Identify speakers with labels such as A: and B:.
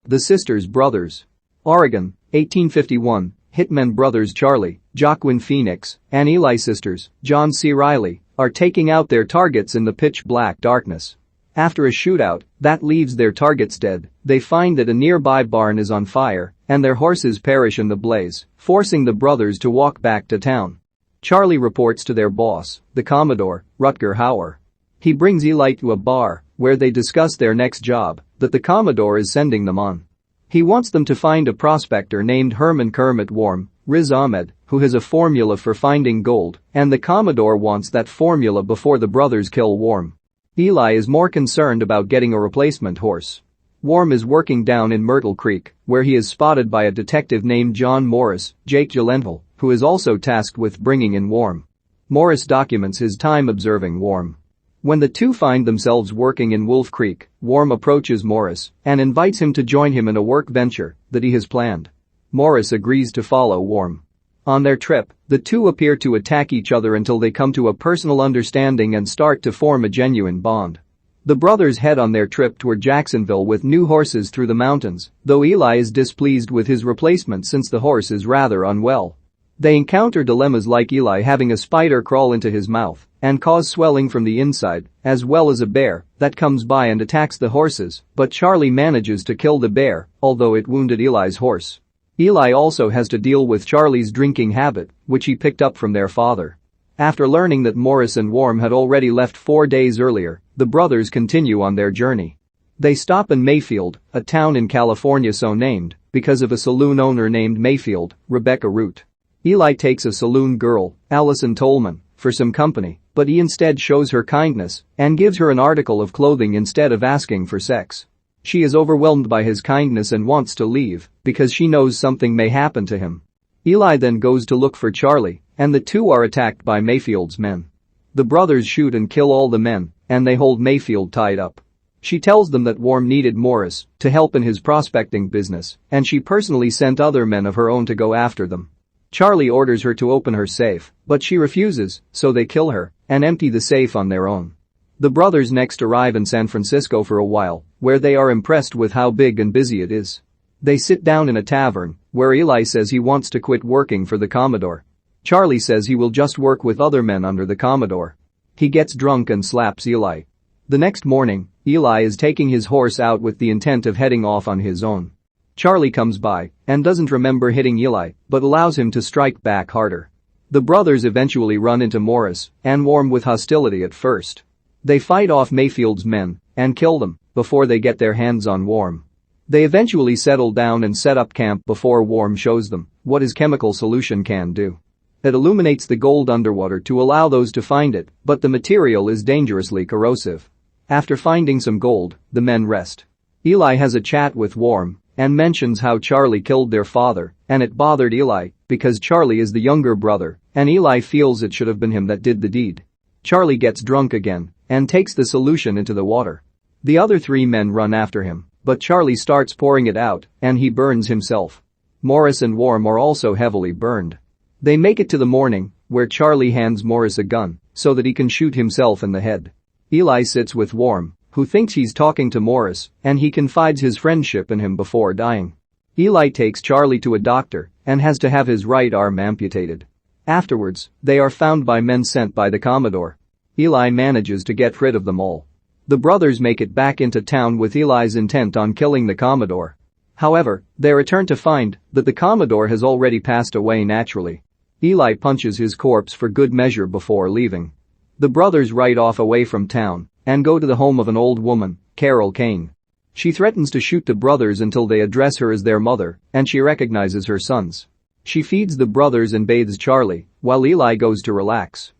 A: The Sisters Brothers. Oregon, 1851, hitmen brothers Charlie, Joaquin Phoenix, and Eli sisters, JohnCReilly, are taking out their targets in the pitch-black darkness. After a shootout that leaves their targets dead, they find that a nearby barn is on fire and their horses perish in the blaze, forcing the brothers to walk back to town. Charlie reports to their boss, the Commodore, Rutger Hauer. He brings Eli to a bar where they discuss their next job that the Commodore is sending them on. He wants them to find a prospector named Herman Kermit Worm, Riz Ahmed, who has a formula for finding gold, and the Commodore wants that formula before the brothers kill Worm. Eli is more concerned about getting a replacement horse. Worm is working down in Myrtle Creek, where he is spotted by a detective named John Morris, Jake Gyllenhaal, who is also tasked with bringing in Worm. Morris documents his time observing Worm. When the two find themselves working in Wolf Creek, Worm approaches Morris and invites him to join him in a work venture that he has planned. Morris agrees to follow Worm. On their trip, the two appear to attack each other until they come to a personal understanding and start to form a genuine bond. The brothers head on their trip toward Jacksonville with new horses through the mountains, though Eli is displeased with his replacement since the horse is rather unwell. They encounter dilemmas like Eli having a spider crawl into his mouth and cause swelling from the inside, as well as a bear that comes by and attacks the horses, but Charlie manages to kill the bear, although it wounded Eli's horse. Eli also has to deal with Charlie's drinking habit, which he picked up from their father. After learning that Morris and Worm had already left 4 days earlier, the brothers continue on their journey. They stop in Mayfield, a town in California so named because of a saloon owner named Mayfield, Rebecca Root. Eli takes a saloon girl, Allison Tolman, for some company, but he instead shows her kindness and gives her an article of clothing instead of asking for sex. She is overwhelmed by his kindness and wants to leave because she knows something may happen to him. Eli then goes to look for Charlie, and the two are attacked by Mayfield's men. The brothers shoot and kill all the men, and they hold Mayfield tied up. She tells them that Worm needed Morris to help in his prospecting business, and she personally sent other men of her own to go after them. Charlie orders her to open her safe, but she refuses, so they kill her and empty the safe on their own. The brothers next arrive in San Francisco for a while, where they are impressed with how big and busy it is. They sit down in a tavern, where Eli says he wants to quit working for the Commodore. Charlie says he will just work with other men under the Commodore. He gets drunk and slaps Eli. The next morning, Eli is taking his horse out with the intent of heading off on his own. Charlie comes by and doesn't remember hitting Eli, but allows him to strike back harder. The brothers eventually run into Morris and Worm with hostility at first. They fight off Mayfield's men and kill them before they get their hands on Worm. They eventually settle down and set up camp before Worm shows them what his chemical solution can do. It illuminates the gold underwater to allow those to find it, but the material is dangerously corrosive. After finding some gold, the men rest. Eli has a chat with Worm and mentions how Charlie killed their father, and it bothered Eli because Charlie is the younger brother, and Eli feels it should have been him that did the deed. Charlie gets drunk again and takes the solution into the water. The other 3 men run after him, but Charlie starts pouring it out and he burns himself. Morris and Worm are also heavily burned. They make it to the morning, where Charlie hands Morris a gun so that he can shoot himself in the head. Eli sits with Worm, who thinks he's talking to Morris, and he confides his friendship in him before dying. Eli takes Charlie to a doctor and has to have his right arm amputated. Afterwards, they are found by men sent by the Commodore. Eli manages to get rid of them all. The brothers make it back into town with Eli's intent on killing the Commodore. However, they return to find that the Commodore has already passed away naturally. Eli punches his corpse for good measure before leaving. The brothers ride off away from town and go to the home of an old woman, Kane. She threatens to shoot the brothers until they address her as their mother, and she recognizes her sons. She feeds the brothers and bathes Charlie, while Eli goes to relax.